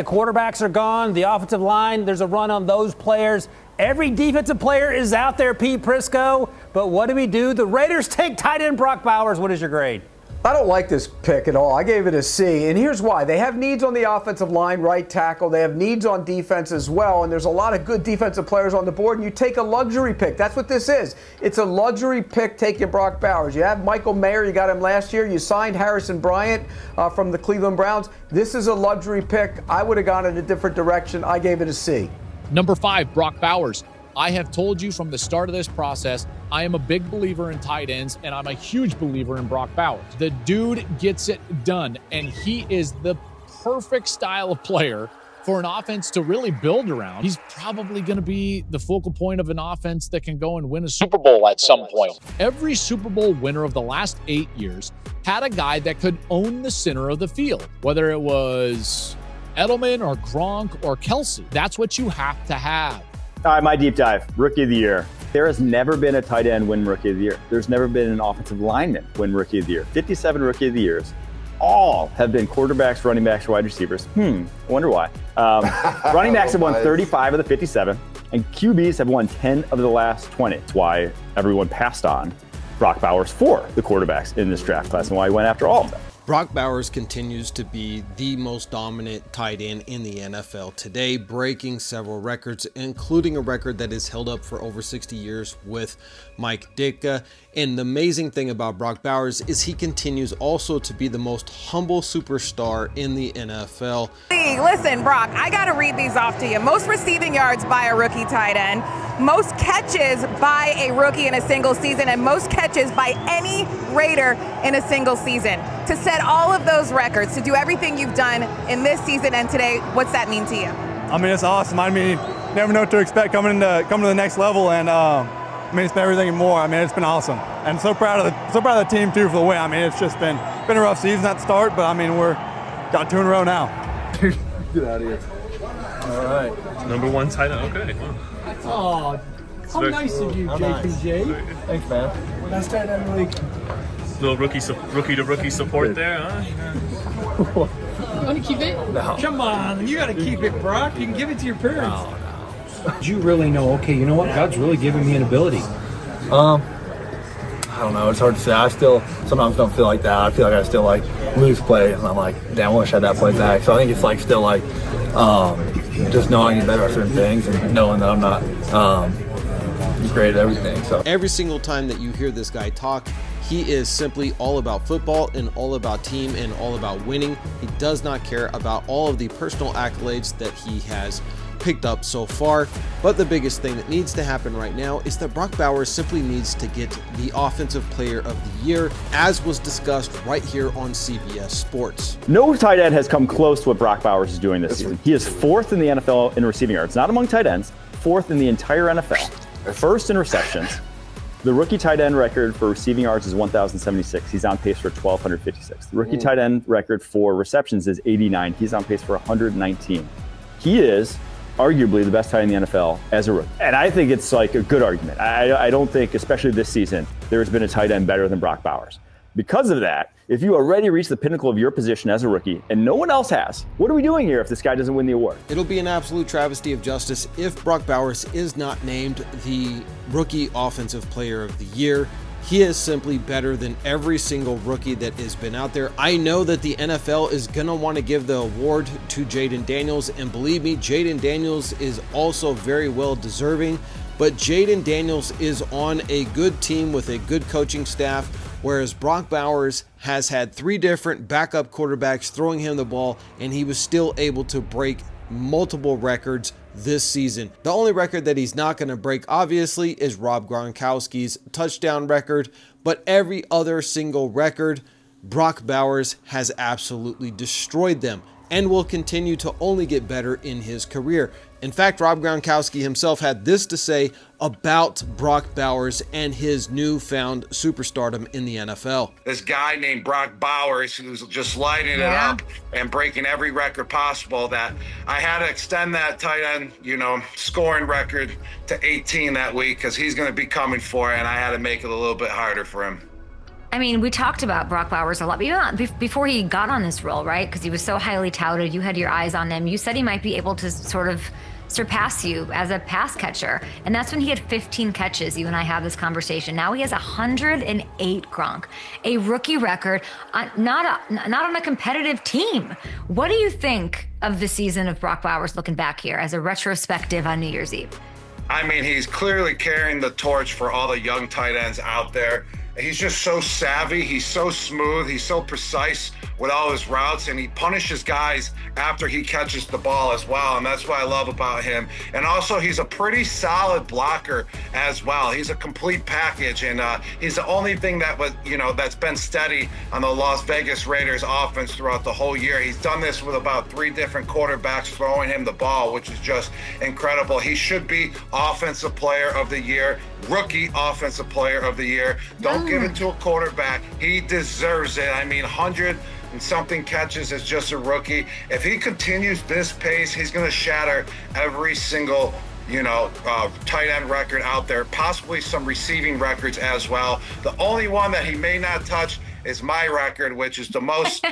The quarterbacks are gone. The offensive line, there's a run on those players. Every defensive player is out there, Pete Prisco. But what do we do? The Raiders take tight end Brock Bowers. What is your grade? I don't like this pick at all. I gave it a C, and here's why. They have needs on the offensive line, right tackle. They have needs on defense as well, and there's a lot of good defensive players on the board, and you take a luxury pick. That's what this is. It's a luxury pick taking Brock Bowers. You have Michael Mayer. You got him last year. You signed Harrison Bryant from the Cleveland Browns. This is a luxury pick. I would have gone in a different direction. I gave it a C. Number 5, Brock Bowers. I have told you from the start of this process, I am a big believer in tight ends, and I'm a huge believer in Brock Bowers. The dude gets it done, and he is the perfect style of player for an offense to really build around. He's probably going to be the focal point of an offense that can go and win a Super Bowl at some point. Every Super Bowl winner of the last 8 years had a guy that could own the center of the field, whether it was Edelman or Gronk or Kelsey. That's what you have to have. All right, my deep dive, Rookie of the Year. There has never been a tight end win Rookie of the Year. There's never been an offensive lineman win Rookie of the Year. 57 Rookie of the Years. All have been quarterbacks, running backs, or wide receivers. I wonder why. Running backs have won 35 of the 57, and QBs have won 10 of the last 20. That's why everyone passed on Brock Bowers for the quarterbacks in this draft class and why he went after all of them. Brock Bowers continues to be the most dominant tight end in the NFL today, breaking several records, including a record that is held up for over 60 years with Mike Ditka. And the amazing thing about Brock Bowers is he continues also to be the most humble superstar in the NFL. Listen, Brock, I got to read these off to you. Most receiving yards by a rookie tight end, most catches by a rookie in a single season, and most catches by any Raider in a single season. To set all of those records, to do everything you've done in this season and today, what's that mean to you? I mean, it's awesome. I mean, never know what to expect coming to the next level, and I mean, it's been everything and more. I mean, it's been awesome, and so proud of the team too for the win. I mean, it's just been a rough season at the start, but I mean, we're got 2 in a row now. Get out of here. All right. Number 1 tight end. Okay. Wow. Oh, how nice of you, JPJ. Nice. Thanks, man. Best tight end in the league. Little rookie to rookie support there, huh? You want to keep it? No. Come on, you got to keep it, Brock. You can give it to your parents. No. You really know, okay, you know what? God's really giving me an ability. I don't know. It's hard to say. I still sometimes don't feel like that. I feel like I still lose plays, and I'm like, damn, I wish I had that play back. So I think it's still just knowing you better at certain things and knowing that I'm not great at everything. So every single time that you hear this guy talk, he is simply all about football and all about team and all about winning. He does not care about all of the personal accolades that he has picked up so far. But the biggest thing that needs to happen right now is that Brock Bowers simply needs to get the Offensive Player of the Year, as was discussed right here on CBS Sports. No tight end has come close to what Brock Bowers is doing this season. He is 4th in the NFL in receiving yards, not among tight ends, 4th in the entire NFL, 1st in receptions. The rookie tight end record for receiving yards is 1,076. He's on pace for 1,256. The rookie tight end record for receptions is 89. He's on pace for 119. He is arguably the best tight end in the NFL as a rookie. And I think it's a good argument. I don't think, especially this season, there's been a tight end better than Brock Bowers. Because of that, if you already reached the pinnacle of your position as a rookie and no one else has, what are we doing here if this guy doesn't win the award? It'll be an absolute travesty of justice if Brock Bowers is not named the Rookie Offensive Player of the Year. He is simply better than every single rookie that has been out there. I know that the NFL is going to want to give the award to Jaden Daniels, and believe me, Jaden Daniels is also very well deserving, but Jaden Daniels is on a good team with a good coaching staff, whereas Brock Bowers has had 3 different backup quarterbacks throwing him the ball, and he was still able to break multiple records this season. The only record that he's not going to break, obviously, is Rob Gronkowski's touchdown record, but every other single record, Brock Bowers has absolutely destroyed them and will continue to only get better in his career. In fact, Rob Gronkowski himself had this to say about Brock Bowers and his newfound superstardom in the NFL. This guy named Brock Bowers, who's just lighting it up and breaking every record possible, that I had to extend that tight end, scoring record to 18 that week because he's going to be coming for it, and I had to make it a little bit harder for him. I mean, we talked about Brock Bowers a lot before he got on this role, right? Because he was so highly touted. You had your eyes on him. You said he might be able to sort of surpass you as a pass catcher. And that's when he had 15 catches. You and I have this conversation. Now he has 108, Gronk, a rookie record, not on a competitive team. What do you think of the season of Brock Bowers looking back here as a retrospective on New Year's Eve? I mean, he's clearly carrying the torch for all the young tight ends out there. He's just so savvy. He's so smooth. He's so precise with all his routes, and he punishes guys after he catches the ball as well. And that's what I love about him. And also, he's a pretty solid blocker as well. He's a complete package, and he's the only thing that was, that's been steady on the Las Vegas Raiders offense throughout the whole year. He's done this with about 3 different quarterbacks throwing him the ball, which is just incredible. He should be Offensive Player of the Year, Rookie Offensive Player of the Year. Don't give it to a quarterback. He deserves it. I mean, 100 and something catches as just a rookie. If he continues this pace, he's going to shatter every single tight end record out there, possibly some receiving records as well. The only one that he may not touch is my record, which is the most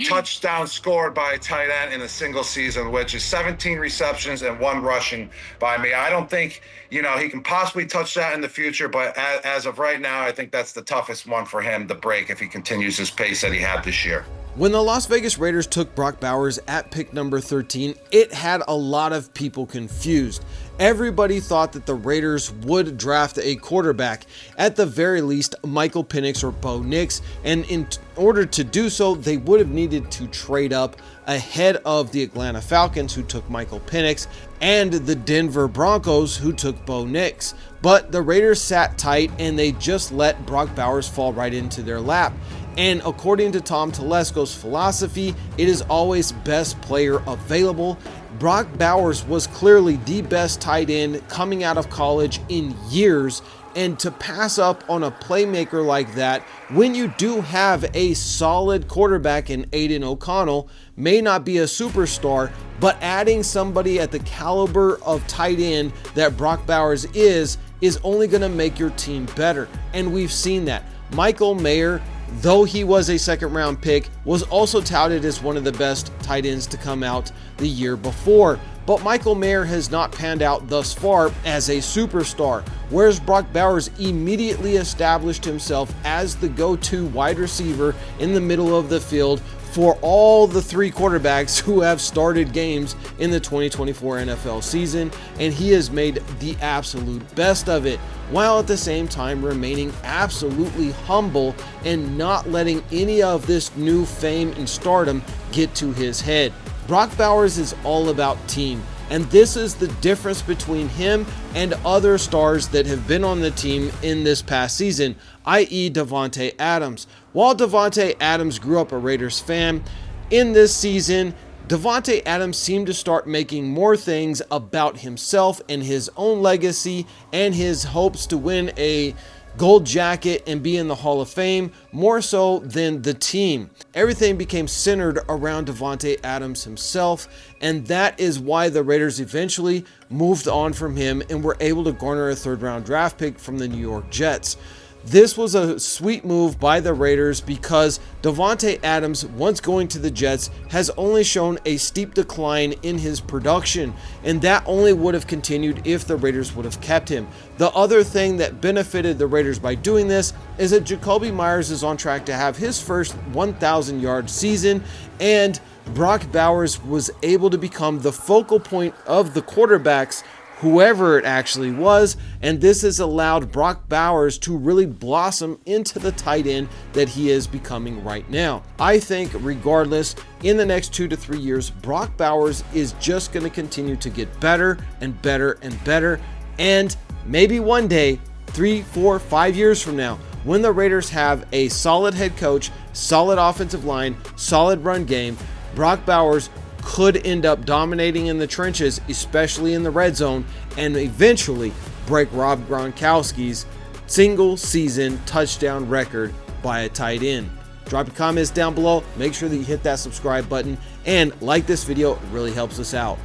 touchdowns scored by a tight end in a single season, which is 17 receptions and 1 rushing by me. I don't think, he can possibly touch that in the future, but as of right now, I think that's the toughest one for him to break if he continues his pace that he had this year. When the Las Vegas Raiders took Brock Bowers at pick number 13, it had a lot of people confused. Everybody thought that the Raiders would draft a quarterback, at the very least Michael Penix or Bo Nix, and in order to do so, they would have needed to trade up ahead of the Atlanta Falcons, who took Michael Penix, and the Denver Broncos, who took Bo Nix. But the Raiders sat tight and they just let Brock Bowers fall right into their lap. And according to Tom Telesco's philosophy, it is always best player available. Brock Bowers was clearly the best tight end coming out of college in years, and to pass up on a playmaker like that when you do have a solid quarterback in Aiden O'Connell may not be a superstar, but adding somebody at the caliber of tight end that Brock Bowers is only going to make your team better. And we've seen that. Michael Mayer, though he was a second-round pick, was also touted as one of the best tight ends to come out the year before. But Michael Mayer has not panned out thus far as a superstar, whereas Brock Bowers immediately established himself as the go-to wide receiver in the middle of the field for all the 3 quarterbacks who have started games in the 2024 NFL season, and he has made the absolute best of it, while at the same time remaining absolutely humble and not letting any of this new fame and stardom get to his head. Brock Bowers is all about team, and this is the difference between him and other stars that have been on the team in this past season, i.e. Davante Adams. While Davante Adams grew up a Raiders fan, in this season, Davante Adams seemed to start making more things about himself and his own legacy and his hopes to win a gold jacket and be in the Hall of Fame, more so than the team. Everything became centered around Davante Adams himself, and that is why the Raiders eventually moved on from him and were able to garner a 3rd-round draft pick from the New York Jets. This was a sweet move by the Raiders because Davante Adams, once going to the Jets, has only shown a steep decline in his production, and that only would have continued if the Raiders would have kept him. The other thing that benefited the Raiders by doing this is that Jacoby Myers is on track to have his first 1,000-yard season, and Brock Bowers was able to become the focal point of the quarterbacks, whoever it actually was, and this has allowed Brock Bowers to really blossom into the tight end that he is becoming right now. I think regardless, in the next 2 to 3 years, Brock Bowers is just going to continue to get better and better and better, and maybe one day, 3, 4, 5 years from now, when the Raiders have a solid head coach, solid offensive line, solid run game, Brock Bowers could end up dominating in the trenches, especially in the red zone, and eventually break Rob Gronkowski's single season touchdown record by a tight end. Drop your comments down below. Make sure that you hit that subscribe button and like this video. It really helps us out.